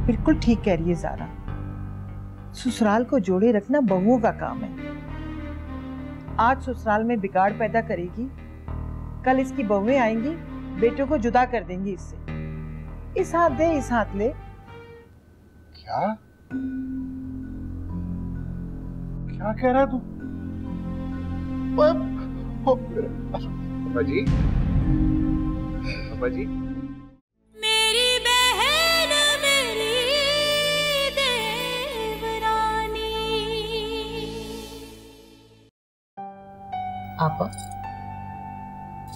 बिल्कुल ठीक कह रही है ज़ारा। ससुराल को जोड़े रखना बहुओं का काम है। आज ससुराल में बिगाड़ पैदा करेगी, कल इसकी बहुएं आएंगी, बेटों को जुदा कर देंगी इससे। इस हाथ दे इस हाथ ले। क्या क्या कह रहा है तू? पापा जी, पापा जी, मेरी बहन मेरी देवरानी। आपा,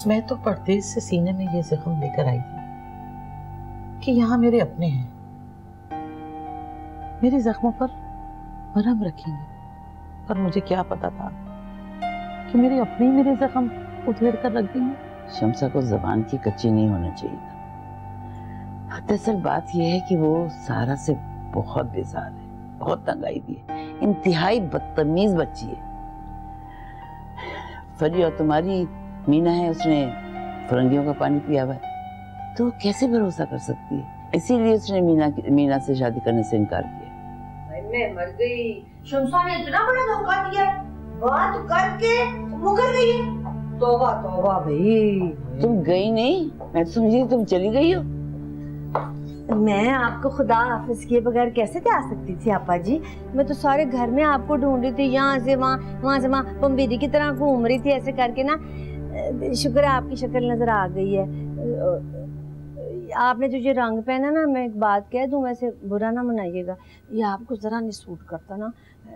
मैं तो परदेश से सीने में ये जख्म लेकर आई थी कि यहाँ मेरे अपने हैं, मेरे जख्मों पर मरहम रखेंगे। पर मुझे क्या पता था कि मेरे अपने ही मेरे जख्म उधेड़ कर रख देंगे। शम्सा को जबान की कच्ची नहीं होना चाहिए था। दरअसल बात यह है कि वो सारा से बहुत बेजार है, बहुत तंग आई हुई है, इंतहाई बदतमीज बच्ची है। फरी और तुम्हारी मीना है, उसने फरंगियों का पानी पिया हुआ है, तो कैसे भरोसा कर सकती है? इसीलिए उसने मीना से शादी करने से इनकार किया। मैं मर गई। शम्सा ने इतना बड़ा धोखा दिया, बात करके मुकर गई है। तौबा तौबा भाई। तुम गई नहीं, मैं तो समझी तुम चली गई हो। मैं आपको खुदा हाफिज किए बगैर कैसे जा सकती थी आपा जी? मैं तो सारे घर में आपको ढूंढ रही थी, यहाँ से वहाँ से वहाँ, पंबीरी की तरह घूम रही थी ऐसे करके ना। शुक्र है आपकी शक्ल नजर आ गई है। आपने जो ये रंग पहना ना, मैं एक बात कह दूं, वैसे बुरा ना मनाइएगा, ये आपको जरा नहीं सूट करता ना।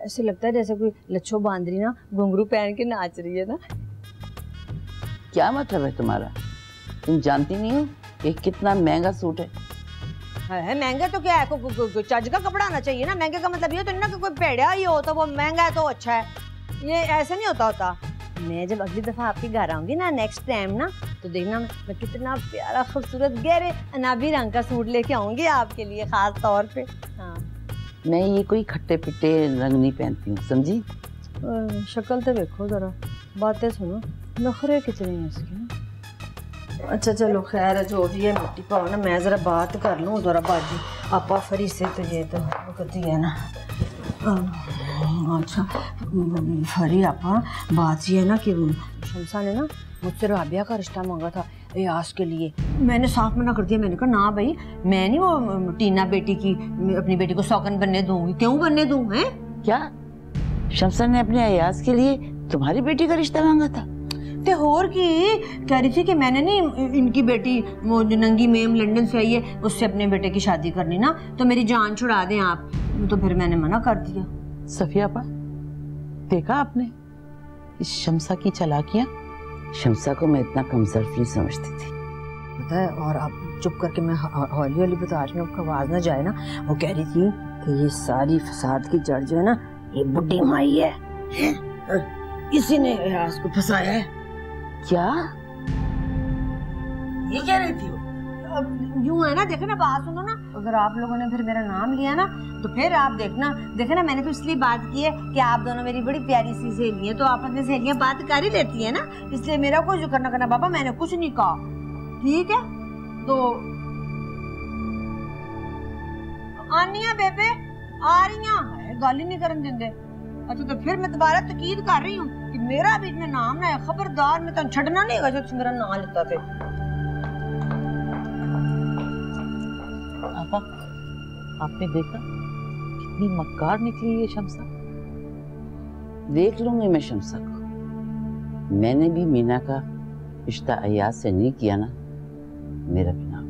ऐसे लगता है जैसे कोई लच्छो बांदरी ना घुंघरू पहन के नाच रही है ना। क्या मतलब है तुम्हारा? तुम जानती नहीं हो कि कितना महंगा सूट है? महंगा तो क्या है, कोई चज का कपड़ा आना चाहिए ना। महंगे का मतलब ये तो नहीं ना कि कोई पेड़ा ही हो तो वो महंगा है तो अच्छा है, ये ऐसे नहीं होता। मैं जब अगली दफा आपके घर आऊंगी ना, नेक्स्ट टाइम ना, तो देखना मैं कितना प्यारा खूबसूरत गहरे अनाबी रंग का सूट लेके आऊंगी आपके लिए खास तौर पे। हाँ, मैं ये कोई खट्टे पिट्टे रंग नहीं पहनती हूँ, समझी? शक्ल तो देखो जरा, बातें सुनो, नखरे कितने हैं इसके ना। अच्छा चलो खैर है, जो भी है मिट्टी पाओ ना, मैं जरा बात कर लूँ जरा बाजी आपा फरी से, तो ये तो कहती है ना। अच्छा फरी आपा, बात ये है ना कि शम्सा ने ना मुझसे राबिया का रिश्ता मांगा था एयास के लिए। मैंने साफ मना कर दिया। मैंने कहा ना भाई, मैं नहीं वो टीना बेटी की, अपनी बेटी को सौगन बनने दूंगी। क्यों बनने दूं? है क्या शम्सा ने अपने एयास के लिए तुम्हारी बेटी का रिश्ता मांगा था? ते होर की कह रही थी कि मैंने नहीं इनकी बेटी वो नंगी मेम लंदन से आई है, उससे अपने बेटे की शादी करनी ना, तो मेरी जान छुड़ा दें आप। तो फिर मैंने मना कर दिया। सफिया पा, देखा आपने इस शम्सा की चालाकियां? शम्सा को मैं इतना कमजोर नहीं समझती थी, पता है। और आप चुप करके, मैं हौली हौली बता रही हूँ, आपका आवाज ना जाए ना। वो कह रही थी कि ये सारी फसाद की जड़ जो है ना, ये बुड्ढी माई है, इसी ने एयास को फंसाया है। क्या ये कह रही थी वो? अब यूं है ना, देखो ना, बात सुनो ना, अगर आप लोगों ने फिर मेरा नाम लिया ना, तो फिर आप देखना मैंने तो इसलिए बात की है कि आप दोनों मेरी बड़ी प्यारी सी सहेली हैं, तो आपस में सहेलियां बात कर ही लेती है ना, इसलिए मेरा कोई जो करना बाबा, मैंने कुछ नहीं कहा, ठीक है? तो आनिया बेबे आ रही है, गाली नहीं करन देंगे। अच्छा तो फिर मैं दोबारा तकीद कर रही हूँ कि मेरा बीच में नाम ना है, खबरदार, मैं तो छड़ना नहीं है जो मेरा नाम लेता थे। आपा, आपने देखा कितनी मक्कार निकली ये शम्सा? देख लूंगी मैं शम्सा को। मैंने भी मीना का रिश्ता अयाज से नहीं किया ना, मेरा भी नाम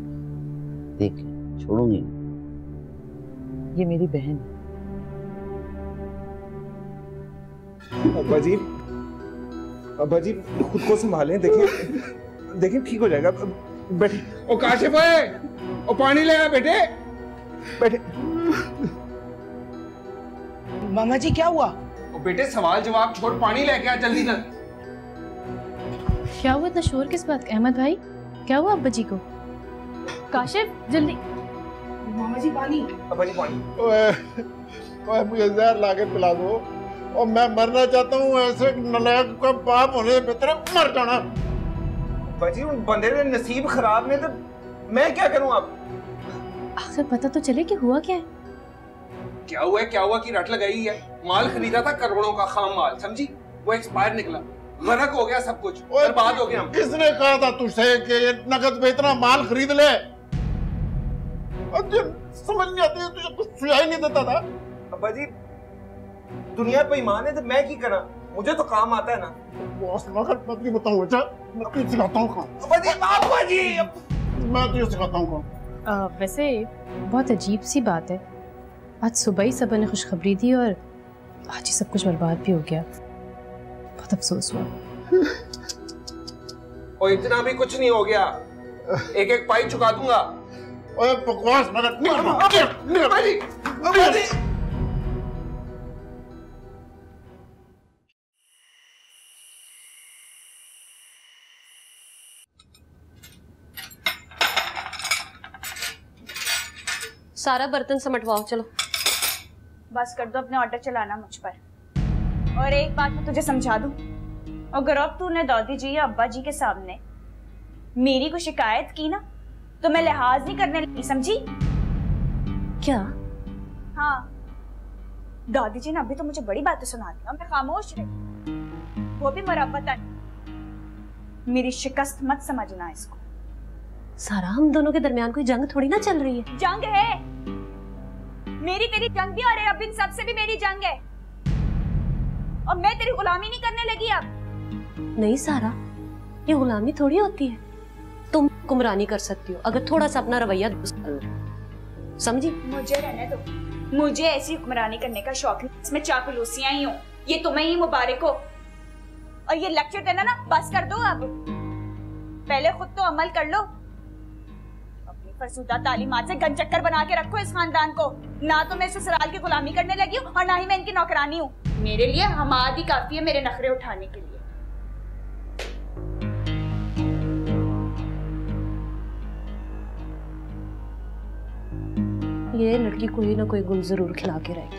देख ले, छोड़ूंगी नहीं। ये मेरी बहन है। अब्बा जी खुद को संभालें, देखें ठीक हो जाएगा। बैठे। ओ काशिफ है, ओ पानी ले आ बेटे। बैठे। मामा जी क्या हुआ? ओ बेटे सवाल जवाब छोड़, पानी लेके आ जल्दी कर। क्या हुआ इतना शोर किस बात का? अहमद भाई क्या हुआ अब्बा जी को? काशिफ जल्दी। मामा जी पानी। अब्बा जी पानी। ओए मुझे जहर लाके पिला दो, और मैं मरना चाहता हूँ। ऐसे नलायक का बाप होने से बेहतर है मर जाना। बाजी उन बंदे ने नसीब खराब ने, तो मैं क्या करूँ? आप आखिर पता तो चले कि हुआ क्या है। क्या हुआ की रट लगाई है। माल खरीदा था करोड़ों का खाम माल, समझी, वो एक्सपायर निकला, गरक हो गया सब कुछ, बर्बाद हो गया। किसने कहा था तुझसे कि ये नकद पे इतना माल खरीद ले? समझ नहीं आती, तुझे कुछ सुझाई नहीं देता था। अब्बा जी दुनिया पे ईमान है तो मैं की करा, मुझे तो काम आता है ना। बॉस नकद मत बताऊं बेटा, मैं तुझे सिखाता हूं काम। अब्बा जी मैं तुझे सिखाता हूं काम। वैसे बहुत अजीब सी बात है, आज सुबह ही सबा ने खुशखबरी दी और आज ही सब कुछ बर्बाद भी हो गया। बहुत अफसोस हुआ। और इतना भी कुछ नहीं हो गया, एक एक पाई चुका दूंगा। ओए बकवास मत निकल। सारा बर्तन समटवाओ, चलो। बस कर दो अपने ऑर्डर चलाना मुझ पर। और एक बात मैं तुझे समझा दूं, अगर अब तूने दादी जी या अब्बा जी के सामने मेरी को शिकायत की ना तो मैं लिहाज नहीं करने लगी, समझी? क्या? हाँ, दादी जी ने अभी तो मुझे बड़ी बातें सुना दी और मैं खामोश रही, वो भी मरब्बतन। मेरी शिकस्त मत समझना इसको। सारा, हम दोनों के दरमियान कोई जंग थोड़ी ना चल रही है। जंग है, मेरी तेरी जंग भी, और अब इन सबसे भी मेरी जंग है, और मैं तेरी गुलामी नहीं करने लगी अब। नहीं सारा, ये गुलामी थोड़ी होती है। तुम हुक्मरानी कर सकती हो अगर थोड़ा सा अपना रवैया दुरुस्त कर लो, समझी? मुझे रहने दो, मुझे ऐसी हुक्मरानी करने का शौक नहीं, इसमें चापलूसियां ही हो, ये तुम्हें ही मुबारक हो। और ये लेक्चर देना ना बस कर दो अब, पहले खुद तो अमल कर लो। अपनी फरसूदा तालीमात से गंचक्कर बना के रखो इस खानदान को। ना तो मैं ससुराल की गुलामी करने लगी हूँ और ना ही मैं इनकी नौकरानी हूँ। मेरे लिए हमाद ही काफी है मेरे नखरे उठाने के लिए। ये लड़की कोई ना कोई गुल जरूर खिला के रहेगी।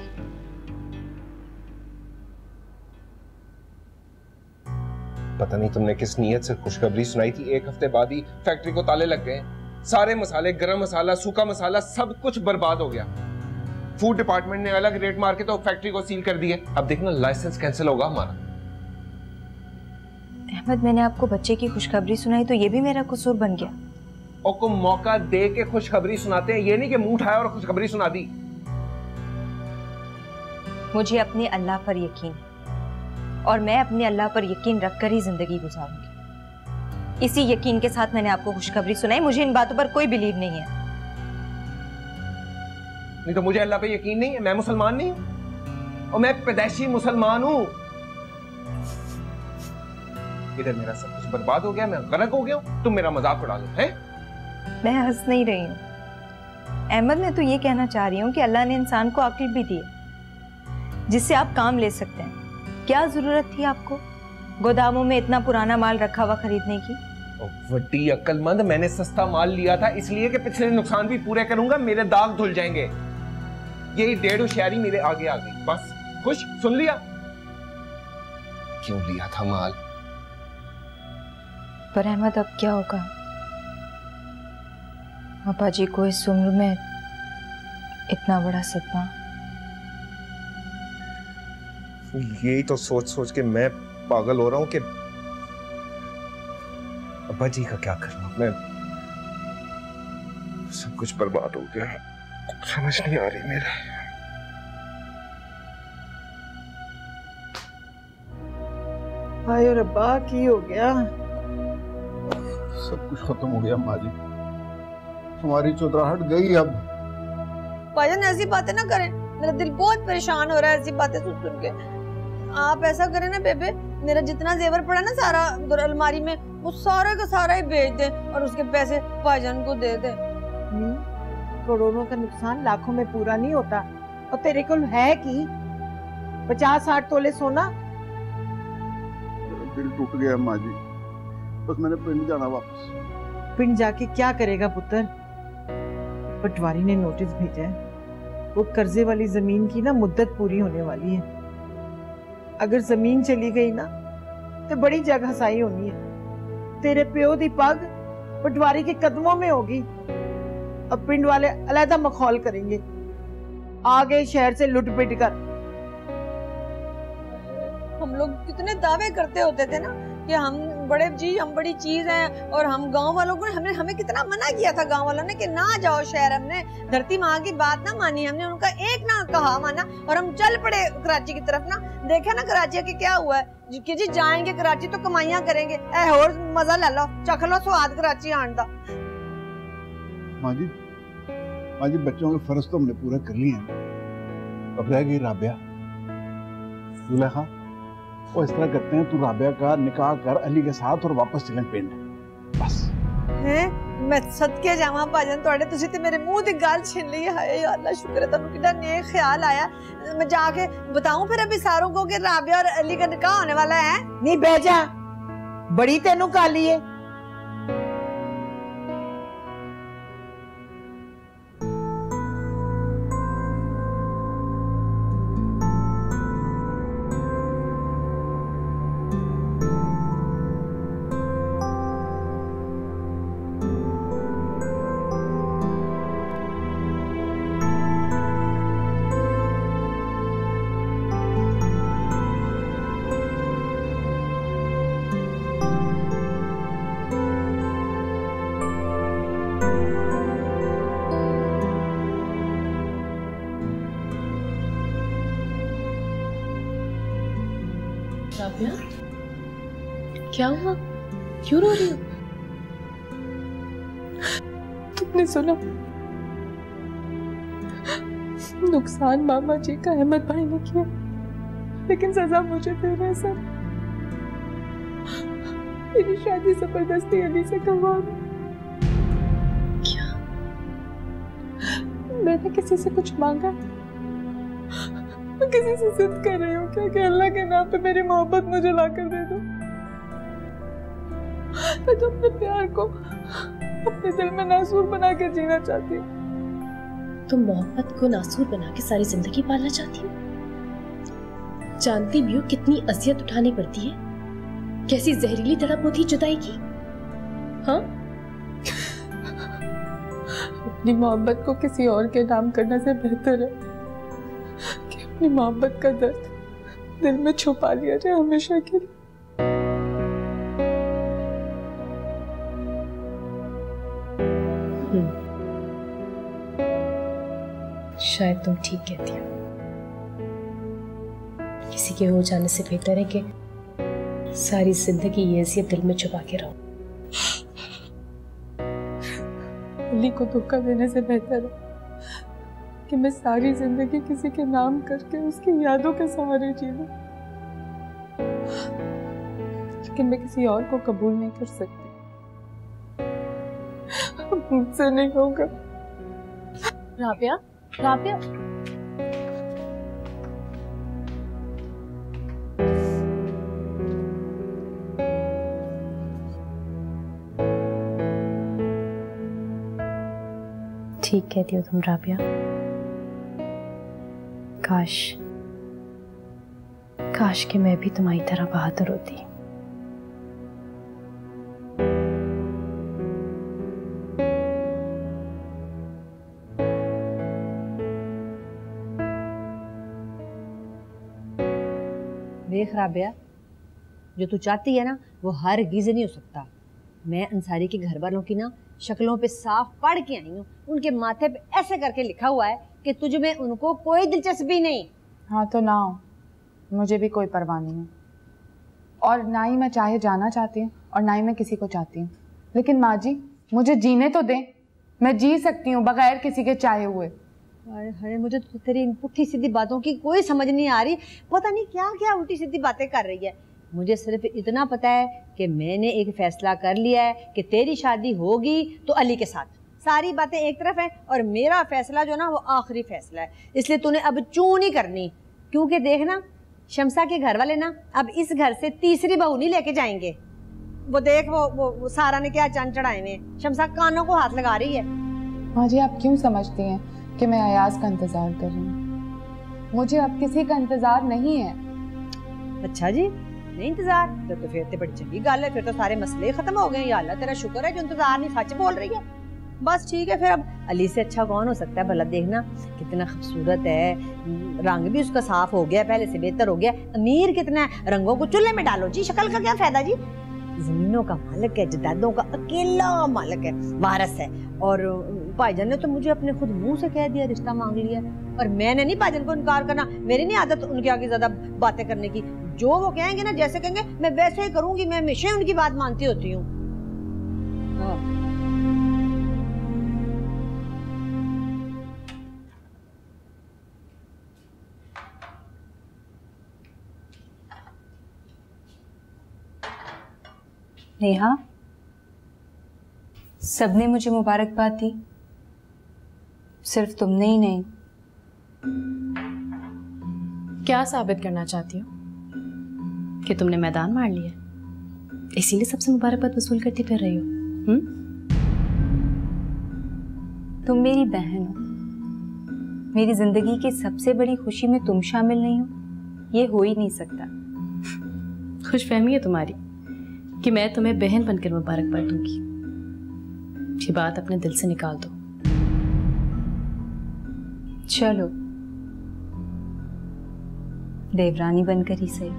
पता नहीं तुमने किस नीयत से खुशखबरी सुनाई थी, एक हफ्ते बाद ही फैक्ट्री को ताले लग गए। सारे मसाले, गरम मसाला, सूखा मसाला, सब कुछ बर्बाद हो गया। फूड डिपार्टमेंट ने अलग रेट मार के तो फैक्ट्री को सील कर दिया। अब देखना लाइसेंस कैंसिल होगा हमारा। अहमद, मैंने आपको बच्चे की खुशखबरी सुनाई तो ये भी मेरा कसूर बन गया। और को मौका दे के खुशखबरी सुनाते हैं, ये नहीं कि मुंह उठाया और खुशखबरी सुना दी। मुझे अपने अल्लाह पर यकीन है और मैं अपने अल्लाह पर यकीन रखकर ही जिंदगी गुजारूंगी। इसी यकीन के साथ मैंने आपको खुशखबरी सुनाई। मुझे इन बातों पर कोई बिलीव नहीं है। नहीं तो मुझे अल्लाह पे यकीन नहीं है, मैं मुसलमान नहीं हूं और मैं पैदाइशी मुसलमान हूं। इधर मेरा सब कुछ बर्बाद हो गया, मैं गलत हो गया हूं, तुम मेरा मजाक उड़ा लो हैं? मैं हंस नहीं रही हूँ अहमद, मैं तो ये कहना चाह रही हूँ कि अल्लाह ने इंसान को अक्ल भी दी है जिससे आप काम ले सकते हैं। क्या जरूरत थी आपको गोदामों में इतना पुराना माल रखा हुआ खरीदने की? वड्डी अक्लमंद, मैंने सस्ता माल लिया था इसलिए कि पिछले नुकसान भी पूरे करूंगा, मेरे दाग धुल जाएंगे। यही 1.5 होशियारी मेरे आगे आ गई। बस खुश, सुन लिया? क्यों लिया था माल? पर अहमद अब क्या होगा? पापा जी को इस उम्र में इतना बड़ा सदमा। यही तो सोच सोच के मैं पागल हो रहा हूं कि अब्बा जी का क्या करना। मैं सब कुछ बर्बाद हो गया, समझ नहीं आ रही मेरा। हाय रब्बा, की हो गया? सब कुछ खत्म हो गया माँ जी, तुम्हारी चौधराहट गई। अब भाईजान ऐसी बातें ना करें, मेरा दिल बहुत परेशान हो रहा है ऐसी बातें सुन सुन के। आप ऐसा करें ना बेबे, मेरा जितना जेवर पड़ा ना सारा उधर अलमारी में, वो सारा का सारा ही बेच दे और उसके पैसे भाईजान को दे दे। करोड़ों का नुकसान लाखों में पूरा नहीं होता। और तेरे को है कि 50-60 तोले सोना? दिल टूट गया माँ जी, बस मैंने पिंड जाना वापस। पिंड जाके क्या करेगा पुत्र? पटवारी ने नोटिस भेजा है, वो कर्जे वाली जमीन की ना मुद्दत पूरी होने वाली है। अगर जमीन चली गई ना तो बड़ी जगह साई होनी है। तेरे प्यो दी पग पटवारी के कदमों में होगी। और पिंड वाले अलहदा मखौल करेंगे, आगे शहर से लुट पिट कर। हम लोग कितने दावे करते होते थे ना कि हम बड़े जी, हम बड़ी चीज हैं, और हम गांव वालों को हमें कितना मना किया था गांव वालों ने कि ना जाओ शहर। हमने धरती माँ की बात ना मानी, हमने उनका एक ना कहा माना, और हम चल पड़े कराची की तरफ ना। देखा ना कराची के क्या हुआ है कि जी जाएंगे कराची तो कमाइयां करेंगे, ए और मजा ले लो, चख लो स्वाद कराची आने दा। माँ जी बच्चों के फर्ज तो हमने पूरा कर लिए हैं, अब रह गई राबिया। जुलेखा वो इस तरह करते हैं, तू राबिया का निकाह कर अली के साथ और वापस चलें पिंड, बस। हैं मैं सदके जावा भाजन तोड़े, तुसी ते मेरे मुंह दी गल छीन ली है। या अल्लाह शुक्र है तन्नू कितना नेक ख्याल आया। मैं जाके बताऊं फिर अभी सारों को कि राबिया और अली का निकाह होने वाला है। नहीं बह जा, बड़ी तेनू काली है। राबिया, क्या हुआ? क्यों रो रही हो? तुमने सुना? नुकसान मामा जी का अहमद भाई ने किया, लेकिन सजा मुझे दे रहे सर। मेरी शादी जबरदस्ती अली से करवा दी। क्या? मैंने किसी से कुछ मांगा? मैं किसी से जिद कर रही हूँ क्या कि अल्लाह के नाम पे मेरी मोहब्बत मुझे लाकर दे दो? मैं तो अपने प्यार को अपने दिल में नासूर बना के जीना चाहती हूँ। तुम मोहब्बत को नासूर बना के सारी जिंदगी पालना चाहती हो? जानती भी हो कितनी अजियत उठानी पड़ती है, कैसी जहरीली तड़प होती है जुदाई की। हाँ, अपनी मोहब्बत को किसी और के नाम करने से बेहतर है कि अपनी मोहब्बत का दर्द दिल में छुपा लिया जाए हमेशा के लिए। शायद तुम ठीक कहती हो। किसी के हो जाने से बेहतर है कि सारी जिंदगी ये अजियत दिल में छुपा के रहो। अली को धोखा देने से बेहतर है कि मैं सारी जिंदगी किसी के नाम करके उसकी यादों के सहारे जी लूं, लेकिन मैं किसी और को कबूल नहीं कर सकती। मुझसे नहीं होगा। राबिया, राबिया, ठीक कहती हो तुम राबिया। काश कि मैं भी तुम्हारी तरह बहादुर होती। देख राबिया, जो तू चाहती है ना वो हरगिज़ नहीं हो सकता। मैं अंसारी के घर वालों की ना शक्लों पे साफ पढ़ के आई हूँ, उनके माथे पे ऐसे करके लिखा हुआ है कि तुझ में उनको कोई दिलचस्पी नहीं। हाँ तो ना हो, मुझे भी कोई परवाह नहीं है, और ना ही मैं चाहे जाना चाहती हूँ और ना ही मैं किसी को चाहती हूँ। लेकिन माँ जी मुझे जीने तो दें, मैं जी सकती हूँ बगैर किसी के चाहे हुए। अरे मुझे तो तेरी इन पुट्ठी सीधी बातों की कोई समझ नहीं आ रही, पता नहीं क्या क्या उल्टी सीधी बातें कर रही है। मुझे सिर्फ इतना पता है कि मैंने एक फैसला कर लिया है कि तेरी शादी होगी तो अली के साथ। सारी बातें एक तरफ है और मेरा फैसला जो ना वो आखिरी फैसला है, इसलिए तूने अब चूं नहीं करनी। क्योंकि देखना शमसा के घर वाले ना अब इस घर से तीसरी बहू नहीं लेके जाएंगे। वो देख वो सारा ने क्या चंद चढ़ाए में, शमसा कानों को हाथ लगा रही है। माँ जी आप क्यों समझती हैं कि मैं अयाज का इंतजार कर रही हूँ? मुझे अब किसी का इंतजार नहीं है। अच्छा जी, नहीं इंतजार तो फिर तो बड़ी चंगी गल है, फिर तो सारे मसले खत्म हो गए। या अल्लाह तेरा शुक्र है जो इंतजार नहीं सच बोल रही है। बस ठीक है फिर। अब अली से अच्छा कौन हो सकता है भला? देखना कितना खूबसूरत है, रंग भी उसका साफ हो गया, पहले से बेहतर हो गया। अमीर कितना है, रंगों को चूल्हे में डालो जी, शक्ल का क्या फायदा जी। जमीनों का मालिक है, जदादों का अकेला मालिक है, वारस है। और भाईजान ने तो मुझे अपने खुद मुंह से कह दिया रिश्ता मांग लिया, और मैंने नहीं भाईजान को इनकार करना। मेरी नहीं आदत उनके आगे ज्यादा बातें करने की। जो वो कहेंगे ना, जैसे कहेंगे मैं वैसे ही करूंगी। मैं हमेशा उनकी बात मानती होती हूँ। नेहा, सबने मुझे मुबारकबाद दी, सिर्फ तुमने ही नहीं। क्या साबित करना चाहती हो? कि तुमने मैदान मार लिया, इसीलिए सबसे मुबारकबाद वसूल करती फिर रही हो? तुम मेरी बहन हो, मेरी जिंदगी की सबसे बड़ी खुशी में तुम शामिल नहीं हो, ये हो ही नहीं सकता। खुशफहमी है तुम्हारी कि मैं तुम्हें बहन बनकर मुबारकबाद दूंगी। ये बात अपने दिल से निकाल दो। चलो, देवरानी बनकर ही सही,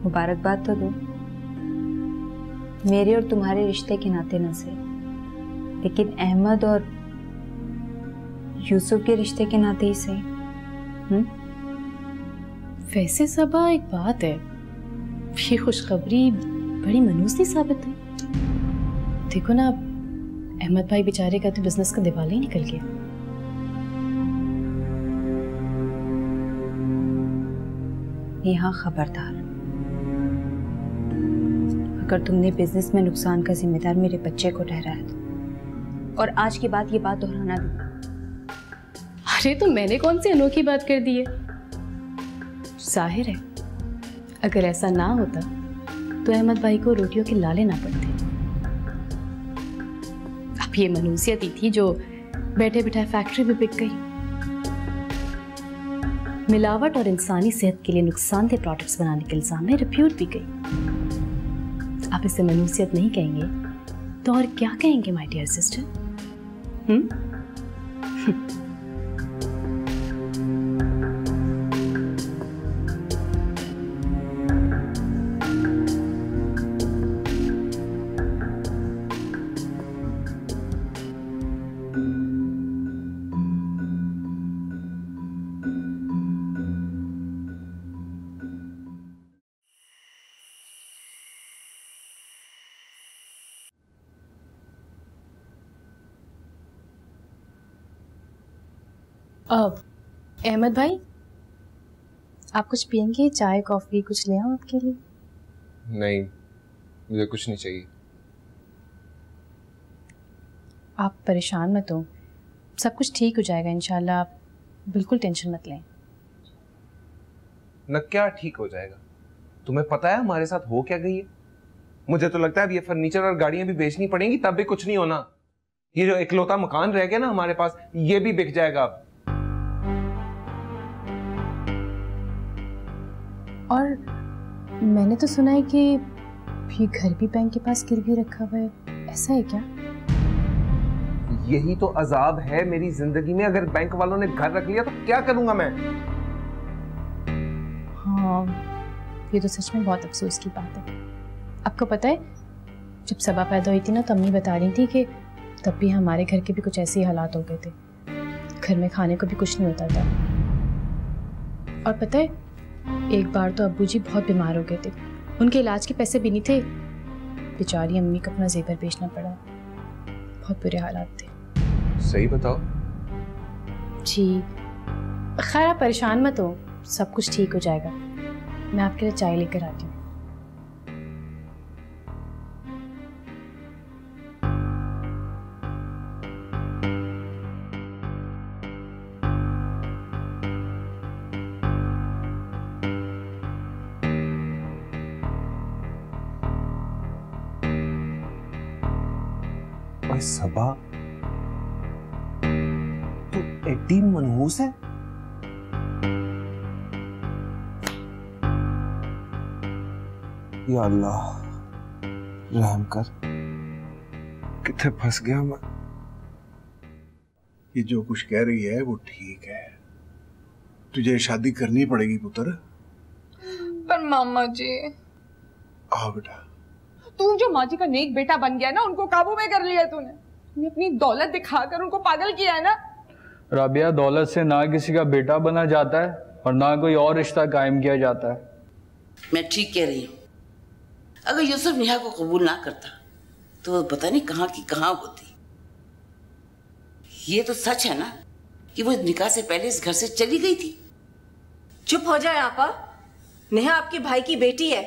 मुबारकबाद तो दो। मेरे और तुम्हारे रिश्ते के नाते न सही, लेकिन अहमद और यूसुफ के रिश्ते के नाते ही सही। वैसे सबा, एक बात है, ये खुशखबरी बड़ी मनूसी साबित हुई। देखो ना, अहमद भाई बेचारे का तो बिजनेस का दिवाला ही निकल गया। यहाँ खबरदार, अगर तुमने बिजनेस में नुकसान का जिम्मेदार मेरे बच्चे को ठहराया तो, और आज के बाद ये बात दोहराना भी। अरे तो मैंने कौन सी अनोखी बात कर दी है? जाहिर है, अगर ऐसा ना होता तो अहमद भाई को रोटियों के लाले ना पड़ते। अब ये मनूसियत ही थी जो बैठे बिठाए फैक्ट्री भी बिक गई। मिलावट और इंसानी सेहत के लिए नुकसानदेह प्रोडक्ट्स बनाने के इल्जाम में रिप्यूट भी गई। आप इसे मनूसियत नहीं कहेंगे तो और क्या कहेंगे माय डियर सिस्टर? अहमद भाई, आप कुछ पियेंगे? चाय कॉफी कुछ ले आऊं आपके लिए? नहीं, मुझे कुछ नहीं चाहिए। आप परेशान मत हो, सब कुछ ठीक हो जाएगा इंशाल्लाह। आप बिल्कुल टेंशन मत लें। न क्या ठीक हो जाएगा? तुम्हें पता है हमारे साथ हो क्या गई है? मुझे तो लगता है अब ये फर्नीचर और गाड़ियां भी बेचनी पड़ेंगी, तब भी कुछ नहीं होना। ये जो इकलौता मकान रह गया ना हमारे पास, ये भी बिक जाएगा अब। और मैंने तो सुना है कि ये घर भी बैंक के पास गिरवी रखा हुआ है, ऐसा है क्या? यही तो अजाब है मेरी जिंदगी में। अगर बैंक वालों ने घर रख लिया तो क्या करूंगा मैं? हाँ, ये तो सच में बहुत अफसोस की बात है। आपको पता है, जब सबा पैदा हुई थी ना, तो अम्मी बता रही थी कि तब भी हमारे घर के भी कुछ ऐसे ही हालात हो गए थे। घर में खाने को भी कुछ नहीं होता था। और पता है, एक बार तो अब्बू जी बहुत बीमार हो गए थे, उनके इलाज के पैसे भी नहीं थे। बेचारी अम्मी को अपना जेवर बेचना पड़ा। बहुत बुरे हालात थे। सही बताओ। जी खैर, आप परेशान मत हो, सब कुछ ठीक हो जाएगा। मैं आपके लिए चाय लेकर आती हूँ। सबा, तू एड्डी मनहूस है? या अल्लाह रहम कर। कितने फंस गया मैं। ये जो कुछ कह रही है वो ठीक है, तुझे शादी करनी पड़ेगी पुत्र। पर मामा जी। आओ बेटा। तू जो माँ जी का नेक बेटा बन गया ना, उनको काबू में कर लिया तूने अपनी दौलत दिखाकर उनको पागल किया है ना। राबिया, दौलत से ना किसी का बेटा बना जाता है और ना कोई और रिश्ता कायम किया जाता है। मैं ठीक कह रही हूँ। अगर यूसुफ नेहा को कबूल ना करता तो वो पता नहीं कहाँ की कहाँ होती। ये तो सच है ना कि वो निकाह से पहले इस घर से चली गई थी। चुप हो जाए आपा, नेहा आपके भाई की बेटी है,